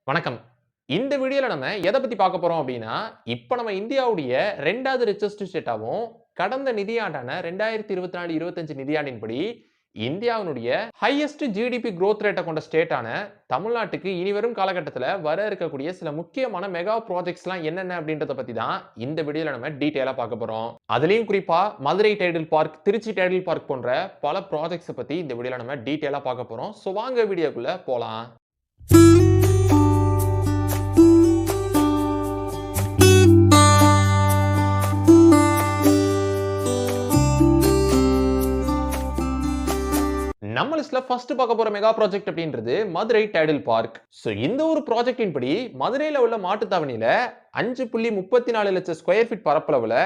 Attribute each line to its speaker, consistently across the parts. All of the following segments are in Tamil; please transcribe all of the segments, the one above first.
Speaker 1: வணக்கம். இந்த வீடியோல நம்ம எத பத்தி பார்க்க போறோம் அப்டின்னா, இப்ப நம்ம இந்தியாவுடைய 2வது ரிச்செஸ்ட் ஸ்டேட்டாவும், கடந்த நிதியாண்டான 2024, 25 நிதியாண்டின்படி இந்தியாவினுடைய ஹையஸ்ட் ஜிடிபி குரோத் ரேட்ட கொண்ட ஸ்டேட்டான தமிழ்நாட்டுக்கு இனிவரும் காலகட்டத்தில வர இருக்கக்கூடிய சில முக்கியமான மெகா ப்ராஜெக்ட்ஸ்லாம் என்னென்ன அப்டின்றத பத்தி தான் இந்த வீடியோல நம்ம டீட்டெயிலா பார்க்க போறோம். அதிலயும் குறிப்பா Madurai Tidel Park, Tiruchi Tidel Park போன்ற பல ப்ராஜெக்ட்ஸ பத்தி இந்த வீடியோல நம்ம டீட்டெயிலா பார்க்க போறோம். சோ வாங்க வீடியோக்குள்ள போலாம். நம்ம லிஸ்ட்ல ஃபர்ஸ்ட் பார்க்க போற மெகா ப்ராஜெக்ட் அப்படின்றது மதுரை டைடல் பார்க். சோ இந்த ஒரு ப்ராஜெக்ட்டின் படி மதுரையில உள்ள மாட்டுத்தாவணியில 5.34 லட்சம் ஸ்கொயர் ஃபீட் பரப்பளவுல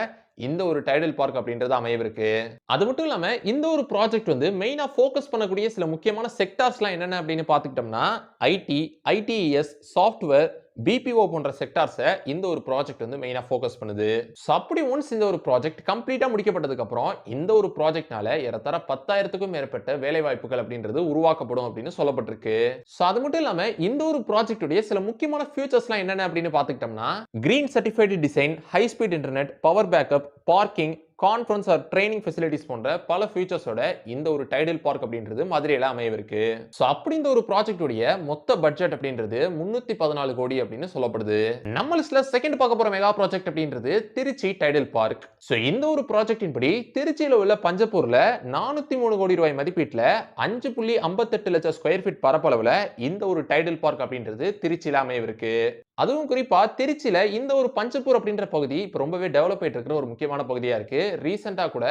Speaker 1: இந்த ஒரு டைடல் பார்க் அப்படின்றது அமையவிருக்கு. அது மட்டும் இல்லாம இந்த ஒரு ப்ராஜெக்ட் வந்து மெயினா ஃபோக்கஸ் பண்ணக்கூடிய சில முக்கியமான செக்டார்ஸ்லாம் என்னென்ன அப்படின்னு பார்த்துக்கிட்டோம்னா ஐடி, ஐடிஇஎஸ், சாஃப்ட்வேர், பிபிஓ போன்ற செக்டார்ஸ இந்த ஒரு ப்ராஜெக்ட் வந்து மெயினா ஃபோக்கஸ் பண்ணுது. சோ அப்படி ஒன்ஸ் இந்த ஒரு ப்ராஜெக்ட் கம்ப்ளீட்டா முடிக்கப்பட்டதுக்கு அப்புறம் இந்த ஒரு ப்ராஜெக்ட்னால ஏறத்தாழ 10,000க்கும் மேற்பட்ட வேலை வாய்ப்புகள் அப்படின்றது உருவாக்கப்படும் அப்படின்னு சொல்லப்பட்டிருக்கு. சோ அது மட்டும் இல்லாம இந்த ஒரு ப்ராஜெக்ட் உடைய சில முக்கியமான ஃபியூச்சர்ஸ்லாம் என்னென்ன அப்படின்னு பார்த்துக்கிட்டோம்னா green certified design, high speed internet, power backup, parking, conference or training facilities போன்ற பல ஃபீச்சர்ஸோட இந்த ஒரு டைடல் பார்க் அப்படின்றது மதுரையில அமையவிருக்கு. சோ அப்படி இந்த ஒரு ப்ராஜெக்ட் உடைய மொத்த பட்ஜெட் அப்படின்றது 314 கோடி அப்படின்னு சொல்லப்படுது. நம்ம லிஸ்ட்ல செகண்ட் பார்க்க போற மெகா ப்ராஜெக்ட் அப்படின்றது திருச்சி டைடல் பார்க். சோ இந்த ஒரு ப்ராஜெக்ட்டின் படி திருச்சியில உள்ள பஞ்சப்பூர்ல 403 கோடி ரூபாய் மதிப்பீட்டுல 5.58 லட்சம் ஸ்கொயர் ஃபீட் பரப்பளவுல இந்த ஒரு டைடல் பார்க் அப்படின்றது திருச்சியில அமையவிருக்கு. அதுவும் குறிப்பா திருச்சியில இந்த ஒரு பஞ்சப்பூர் அப்படின்ற பகுதி இப்ப ரொம்பவே டெவலப் ஆயிட்டு இருக்கிற ஒரு முக்கியமான பகுதியா இருக்கு. ரீசெண்டா கூட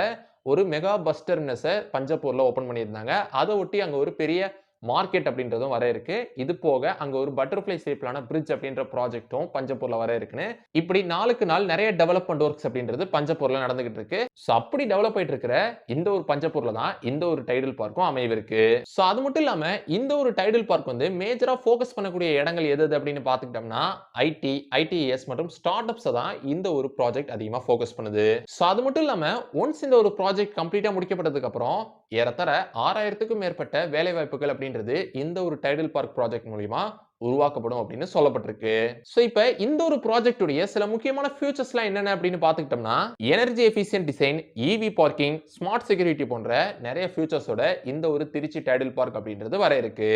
Speaker 1: ஒரு மெகா பஸ் டெர்மினஸ பஞ்சப்பூர்ல ஓபன் பண்ணியிருந்தாங்க. அத ஒட்டி அங்க ஒரு பெரிய மார்க்கெட் அப்படின்றதும் வர இருக்கு. இது போக அங்க ஒரு பட்டர்ஃப்ளை ஷேப்லான பிரிட்ஜ் அப்படின்ற ப்ராஜெக்ட்டும் பஞ்சப்பூர்ல வர இருக்குன்னு இப்படி நாளுக்கு நாள் நிறைய டெவலப்மென்ட் வொர்க்ஸ் அப்படின்றது பஞ்சப்பூர்ல நடந்துகிட்டு இருக்கு. சோ அப்படி டெவலப் ஆயிட்டு இருக்கிற இந்த ஒரு பஞ்சப்பூர்ல தான் இந்த ஒரு டைடல் பார்க்கும் அமையவிருக்கு. சோ அது மட்டும் இல்லாம இந்த ஒரு டைடல் பார்க் வந்து மேஜரா ஃபோக்கஸ் பண்ணக்கூடிய இடங்கள் எது அப்படின்னு பார்த்துக்கிட்டோம்னா ஐடி, ஐடிஎஸ் மற்றும் ஸ்டார்ட் அப்ஸ் தான் இந்த ஒரு ப்ராஜெக்ட் அதிகமா ஃபோக்கஸ் பண்ணுது. சோ அது மட்டும் இல்லாம ஒன்ஸ் இந்த ஒரு ப்ராஜெக்ட் கம்ப்ளீட்டா முடிக்கப்பட்டதுக்கு அப்புறம் ஏறத்தாழ 6,000க்கும் மேற்பட்ட வேலை வாய்ப்புகள் அப்படின்றது இந்த ஒரு டைடல் பார்க் ப்ராஜெக்ட் மூலமா உருவாக்கப்படும் அப்படின்னு சொல்லப்பட்டிருக்கு. சோ இப்ப இந்த ஒரு ப்ராஜெக்ட் உடைய சில முக்கியமான ஃபியூச்சர்ஸ்லாம் என்னென்ன அப்படின்னு பார்த்துக்கிட்டோம்னா எனர்ஜி எஃபிஷியன்ட் டிசைன், இவி பார்க்கிங், ஸ்மார்ட் செக்யூரிட்டி போன்ற நிறைய ஃபியூச்சர்ஸோட இந்த ஒரு திருச்சி டைடல் பார்க் அப்படின்றது வர இருக்கு.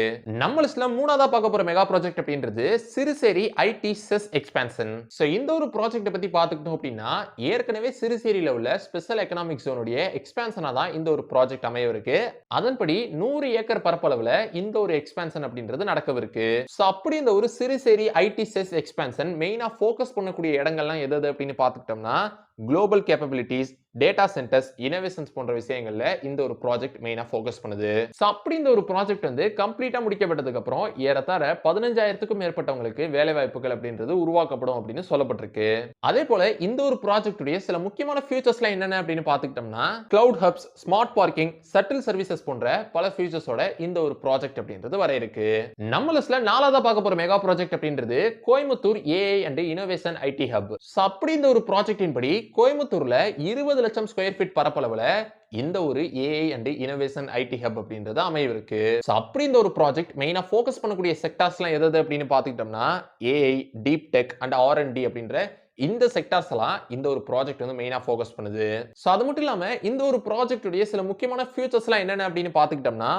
Speaker 1: நம்ம லிஸ்ட்ல மூணாவதா பார்க்க போற மெகா ப்ராஜெக்ட் அப்படின்றது Siruseri IT SEZ expansion. So இந்த ஒரு ப்ராஜெக்ட் பத்தி பார்த்துக்கிட்டோம் அப்படின்னா ஏற்கனவே சிறுசேரியில உள்ள ஸ்பெஷல் எக்கனாமிக் ஜோனுடைய எக்ஸ்பான்ஷனா தான் இந்த ஒரு ப்ராஜெக்ட் அமையவிருக்கு. அதன்படி 100 ஏக்கர் பரப்பளவுல இந்த ஒரு எக்ஸ்பான்ஷன் அப்படின்றது நடக்கவிருக்கு. சோ அப்படி இந்த ஒரு சிறுசேரி ஐடி செஸ் எக்ஸ்பான்ஷன் மெயினா ஃபோக்கஸ் பண்ணக்கூடிய இடங்கள்லாம் எது அப்படின்னு பார்த்துக்கிட்டோம்னா global capabilities, data centres, innovations போன்ற விஷயங்கள்ல இந்த ஒரு ப்ராஜெக்ட் மெயினா ஃபோக்கஸ் பண்ணுது. சோ அப்படி இந்த ஒரு ப்ராஜெக்ட் வந்து கம்ப்ளீட்டா முடிக்கப்பட்டதுக்கு அப்புறம் ஏறத்தாழ 15,000க்கும் மேற்பட்டவங்களுக்கு வேலை வாய்ப்புகள் அப்படின்றது உருவாக்கப்படும் அப்படின்னு சொல்லப்பட்டிருக்கு. அதே போல இந்த ஒரு ப்ராஜெக்ட் உடைய சில முக்கியமான ஃபியூச்சர்ஸ்லாம் என்னென்ன அப்படின்னு பார்த்துக்கிட்டோம்னா cloud hubs, smart parking, shuttle services போன்ற பல ஃபியூச்சர்ஸோட இந்த ஒரு ப்ராஜெக்ட் அப்படின்றது வர இருக்கு. நம்ம லிஸ்ட்ல நாலாவதா பார்க்க போற மெகா ப்ராஜெக்ட் அப்படின்றது Coimbatore AI and innovation ID hub. So அப்படி இந்த ஒரு ப்ராஜெக்ட்டின் படி கோயம்புத்தூர்ல 20 லட்சம் ஸ்கொயர் ஃபீட் பரப்பளவுல இந்த ஒரு AI and innovation ID hub அப்படின்றது அமையவிருக்கு. சோ அப்படி இந்த ஒரு ப்ராஜெக்ட் மெயினா ஃபோக்கஸ் பண்ணக்கூடிய செக்டார்ஸ்லாம் எது அப்படின்னு பார்த்துக்கிட்டோம்னா ஏஐ, டீப் டெக் அண்ட் ஆர்&டி அப்படின்ற இந்த செக்டார்ஸ் எல்லாம் இந்த ஒரு ப்ராஜெக்ட் வந்து மெயினா ஃபோக்கஸ் பண்ணுது. சோ அது மட்டும் இல்லாம இந்த ஒரு ப்ராஜெக்ட் உடைய சில முக்கியமான ஃபியூச்சர்ஸ்லாம் என்னென்ன அப்படின்னு பார்த்துக்கிட்டோம்னா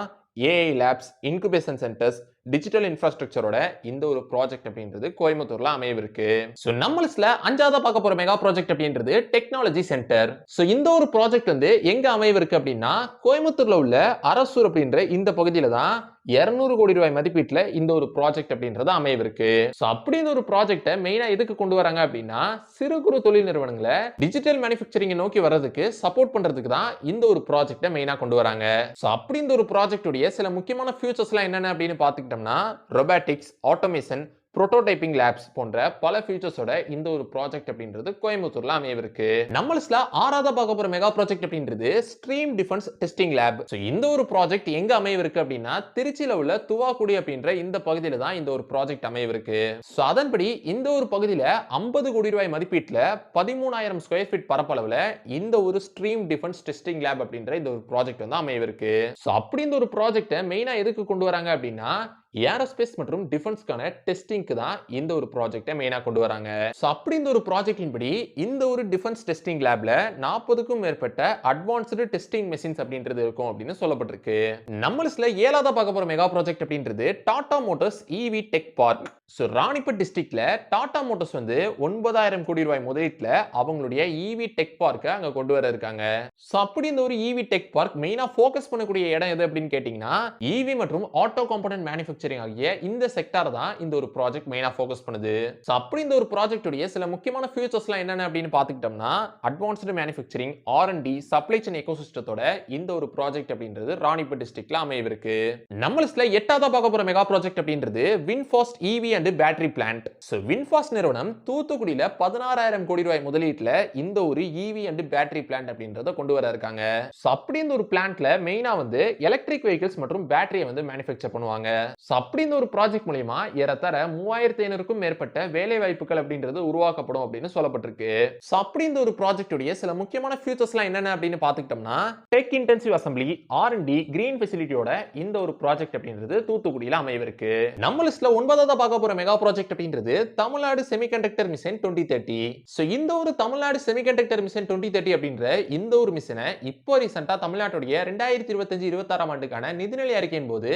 Speaker 1: AI labs, incubation centres, digital இன்ஃப்ராஸ்ட்ரக்சரோட இந்த ஒரு ப்ராஜெக்ட் அப்படின்றது கோயம்புத்தூர்ல அமையவிருக்கு. சோ நம்ம லிஸ்ட்ல அஞ்சாவதா பார்க்க போற மெகா ப்ராஜெக்ட் அப்படின்றது டெக்னாலஜி சென்டர். சோ இந்த ஒரு ப்ராஜெக்ட் வந்து எங்க அமையவிருக்கு அப்படின்னா கோயம்புத்தூர்ல உள்ள அரசூர் அப்படின்ற இந்த பகுதியில தான் 200 கோடி ரூபாய் மதிப்பீட்டுல இந்த ஒரு ப்ராஜெக்ட் அப்படின்றது அமையவிருக்கு. சோ அப்படி இந்த ஒரு ப்ராஜெக்ட்டை மெயினா எதுக்கு கொண்டு வராங்க அப்படின்னா சிறு குறு தொழில் நிறுவனங்களை டிஜிட்டல் மேனுஃபேக்சரிங் நோக்கி வர்றதுக்கு சப்போர்ட் பண்றதுக்கு தான் இந்த ஒரு ப்ராஜெக்ட்டை மெயினா கொண்டு வராங்க. சோ அப்படி இந்த ஒரு ப்ராஜெக்ட் உடைய சில முக்கியமான ஃபியூச்சர்ஸ்லாம் என்னென்ன அப்படின்னு பார்த்துக்கிட்டோம்னா ரொபாட்டிக்ஸ், ஆட்டோமேஷன், புரோட்டோடைப்பிங் லேப்ஸ் போன்ற பல ஃபியூச்சர்ஸோட இந்த ஒரு ப்ராஜெக்ட் அப்படின்றது கோயம்புத்தூர்ல அமையவிருக்கு. நம்ம லிஸ்ட்ல ஆறாவதா பார்க்க போற மெகா ப்ராஜெக்ட் அப்படின்றது stream defence testing lab. So இந்த ஒரு ப்ராஜெக்ட் எங்க அமையவிருக்கு அப்படின்னா திருச்சியில உள்ள துவாக்குடி அப்படின்ற இந்த பகுதியில தான் இந்த ஒரு ப்ராஜெக்ட் அமையவிருக்கு. சோ அதன்படி இந்த ஒரு பகுதியில 50 கோடி ரூபாய் மதிப்பீட்டுல 13,000 ஸ்கொயர் ஃபீட் பரப்பளவுல இந்த ஒரு ஸ்ட்ரீம் டிஃபென்ஸ் டெஸ்டிங் லேப் அப்படின்ற இந்த ஒரு ப்ராஜெக்ட் வந்து அமையவிருக்கு. சோ அப்படி இந்த ஒரு ப்ராஜெக்ட்டை மெயினா எதுக்கு கொண்டு வராங்க அப்படின்னா ஏரோஸ்பேஸ் மற்றும் டிஃபென்ஸ்க்கான டெஸ்டிங்க்கு தான் இந்த ஒரு ப்ராஜெக்ட்டை மெயினா கொண்டு வராங்க. சோ அப்படி இந்த ஒரு ப்ராஜெக்ட்டின் படி இந்த ஒரு டிஃபென்ஸ் டெஸ்டிங் லேப்ல 40க்கும் மேற்பட்ட அட்வான்ஸ்டு டெஸ்டிங் மெஷின்ஸ் அப்படின்றது இருக்கும் அப்படின்னு சொல்லப்பட்டிருக்கு. நம்ம லிஸ்ட்ல 7ஆவதா பார்க்க போற மெகா ப்ராஜெக்ட் அப்படின்றது Tata Motors EV tech park. So Ranipet டிஸ்ட்ரிக்ட்ல டாடா மோட்டார்ஸ் வந்து 9,000 கோடி ரூபாய் முதலீட்டுல அவங்களுடைய ஈவி டெக் பார்க்க அங்க கொண்டு வர இருக்காங்க. சோ அப்படி இந்த ஒரு ஈவி டெக் பார்க் மெயினா ஃபோக்கஸ் பண்ணக்கூடிய இடம் எது அப்படின்னு கேட்டீங்கன்னா ஈவி மற்றும் ஆட்டோ காம்போனன்ட் மேனுஃபேக்சரிங் ஆகிய இந்த செக்டார் தான் இந்த ஒரு ப்ராஜெக்ட் மெயினா ஃபோக்கஸ் பண்ணுது. சோ அப்படி இந்த ஒரு ப்ராஜெக்ட் உடைய சில முக்கியமான ஃபியூச்சர்ஸ்லாம் என்னென்ன அப்படின்னு பாத்துக்கிட்டோம்னா advanced manufacturing R&D supply chain எக்கோசிஸ்டத்தோட இந்த ஒரு ப்ராஜெக்ட் அப்படின்றது ராணிப்பேட் டிஸ்ட்ரிக்ட்ல அமையவிருக்கு. நம்ம லிஸ்ட்ல 8ஆவதா பார்க்க போற மெகா ப்ராஜெக்ட் அப்படின்றது VinFast EV and battery plant. So VinFast நிறுவனம் தூத்துக்குடியில 16,000 கோடி ரூபாய் முதலீட்டுல இந்த ஒரு ஈவி அண்ட் பேட்டரி பிளான்ட் அப்படின்றத கொண்டு வர இருக்காங்க. சோ அப்படி இந்த ஒரு பிளான்ட்ல மெயினா வந்து எலக்ட்ரிக் வெஹிக்கிள்ஸ் மற்றும் பேட்டரியை வந்து மேனுஃபேக்சர் பண்ணுவாங்க. சோ அப்படி இந்த ஒரு ப்ராஜெக்ட் மூலமா ஏறத்தாழ 3,500க்கும் மேற்பட்ட வேலை வாய்ப்புகள் அப்படின்றது உருவாக்கப்படும் அப்படின்னு சொல்லப்பட்டிருக்கு. சோ அப்படி இந்த ஒரு ப்ராஜெக்ட் உடைய சில முக்கியமான ஃபியூச்சர்ஸ்லாம் என்னென்ன அப்படின்னு பாத்துக்கிட்டோம்னா tech intensive assembly R&D green ஃபெசிலிட்டியோட இந்த ஒரு ப்ராஜெக்ட் அப்படின்றது தூத்துக்குடியில அமையவிருக்கு. நம்ம லிஸ்ட்ல 9ஆவதா பார்க்க போற மெகா ப்ராஜெக்ட் அப்படின்றது தமிழ்நாடு செமிகண்டக்டர் மிஷன் 2030. சோ இந்த ஒரு தமிழ்நாடு செமிகண்டக்டர் மிஷன் 2030 அப்படின்ற இந்த ஒரு மிஷனை இப்போ ரீசெண்டா தமிழ்நாட்டுடைய 2025-26ஆம் ஆண்டுக்கான நிதிநிலை அறிக்கையின் போது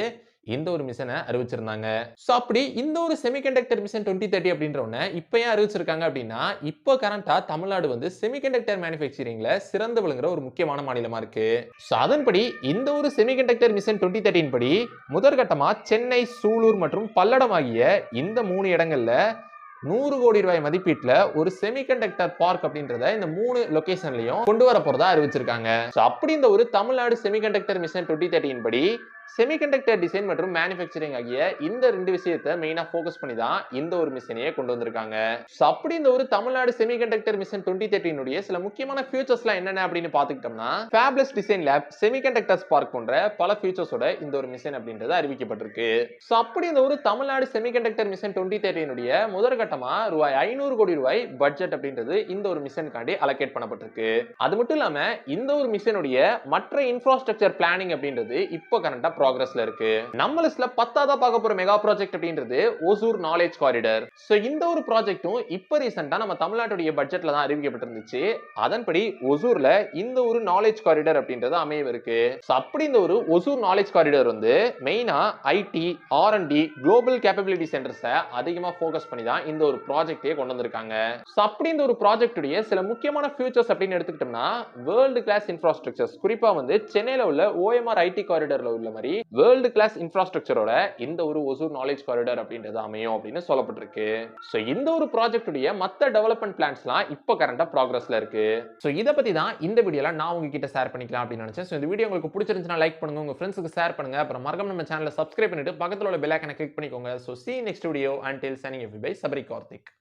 Speaker 1: இந்த ஒரு மிஷனை அறிவிச்சிருந்தாங்க. சோ அப்படி இந்த ஒரு செமிகண்டக்டர் மிஷன் 2030 அப்படின்ற ஒண்ண இப்போ ஏன் அறிவிச்சிருக்காங்க அப்படின்னா இப்போ கரண்டா தமிழ்நாடு வந்து செமிகண்டக்டர் மேனுஃபேக்சரிங்ல சிறந்து விளங்குற ஒரு முக்கியமான மாநிலமா இருக்கு. சோ அதன்படி இந்த ஒரு செமிகண்டக்டர் மிஷன் 2030 படி முதற்கட்டமா சென்னை, சூலூர் மற்றும் பல்லடம் ஆகிய இந்த 3 இடங்கள்ல 100 கோடி ரூபாய் மதிப்பீட்டுல ஒரு செமிகண்டக்டர் பார்க் அப்படின்றத இந்த 3 லொகேஷன்லயும் கொண்டு வர போறதா அறிவிச்சிருக்காங்க. சோ அப்படி இந்த ஒரு தமிழ்நாடு செமிகண்டக்டர் மிஷன் 2030 படி செமிகண்டக்டர் டிசைன் மற்றும் மேனுஃபேக்சரிங் ஆகிய இந்த 2 விஷயத்தை மெயினா ஃபோக்கஸ் பண்ணி தான் இந்த ஒரு மிஷனையே கொண்டு வந்திருக்காங்க. சோ அப்படி இந்த ஒரு தமிழ்நாடு செமிகண்டக்டர் மிஷன் 2030 உடைய சில முக்கியமான ஃபியூச்சர்ஸ்லாம் என்னென்ன அப்படின்னு பாத்துக்கிட்டோம்னா ஃபேப்லெஸ் டிசைன் லேப், செமிகண்டக்டர் பார்க் போன்ற பல ஃபியூச்சர்ஸோட இந்த ஒரு மிஷன் அப்படின்றது அறிவிக்கப்பட்டிருக்கு. சோ அப்படி இந்த ஒரு தமிழ்நாடு செமிகண்டக்டர் மிஷன் 2030 உடைய முதற்கட்டமா ரூபாய் 500 கோடி ரூபாய் பட்ஜெட் அப்படின்றது இந்த ஒரு மிஷனுக்காண்டி அலோகேட் பண்ணப்பட்டிருக்கு. அது மட்டும் இல்லாம இந்த ஒரு மிஷனுடைய மற்ற இன்ஃப்ராஸ்ட்ரக்சர் பிளானிங் அப்படின்றது இப்போ கரண்டா ப்ராக்ரஸ்ல இருக்கு. நம்ம லிஸ்ட்ல 10ஆவதா பார்க்க போற மெகா ப்ராஜெக்ட் அப்படின்றது ஒசூர் நாலேஜ் காரிடார். சோ இந்த ஒரு ப்ராஜெக்ட்டும் இப்போ ரீசெண்டா நம்ம தமிழ்நாட்டுடைய பட்ஜெட்ல தான் அறிவிக்கப்பட்டிருந்துச்சு. அதன்படி ஒசூர்ல இந்த ஒரு நாலேஜ் காரிடார் அப்படின்றது அமையவிருக்கு. சோ அப்படி இந்த ஒரு ஒசூர் நாலேஜ் காரிடார் வந்து மெயினா IT, R&D குளோபல் கேப்பபிலிட்டி சென்டர்ஸை அதிகமா ஃபோக்கஸ் பண்ணி தான் இந்த ஒரு ப்ராஜெக்டே கொண்டு வந்திருக்காங்க. சோ அப்படி இந்த ஒரு ப்ராஜெக்ட் உடைய சில முக்கியமான ஃபியூச்சர்ஸ் அப்படின்னு எடுத்துக்கிட்டோம்னா வேர்ல்ட் கிளாஸ் இன்ஃப்ராஸ்ட்ரக்சர்ஸ், குறிப்பா வந்து சென்னையில உள்ள OMR IT காரிடார்ல உள்ள மாதிரி வேர்ல்ட் கிளாஸ் இன்ஃப்ராஸ்ட்ரக்சரோட இந்த ஒரு ஒசூர் நாலேஜ் காரிடார் அப்படின்றது அமையும் அப்படின்னு சொல்லப்பட்டிருக்கு. சோ இந்த ஒரு ப்ராஜெக்ட் உடைய மத்த டெவலப்மென்ட் பிளான்ஸ்லாம் இப்போ கரண்டா ப்ராக்ரஸ்ல இருக்கு. சோ இத பத்தி தான் இந்த வீடியோல நான் உங்ககிட்ட ஷேர் பண்ணிக்கலாம் அப்படின்னு நினைச்சேன். சோ இந்த வீடியோ உங்களுக்கு பிடிச்சிருந்துச்சுனா லைக் பண்ணுங்க, உங்க ஃப்ரெண்ட்ஸ்க்கு ஷேர் பண்ணுங்க, அப்புறம் மறக்காம நம்ம சேனலை சப்ஸ்கிரைப் பண்ணிட்டு பக்கத்துல உள்ள பெல் ஐகானை கிளிக் பண்ணிக்கோங்க. So see you next video. Until signing off, by Sabri Karthik.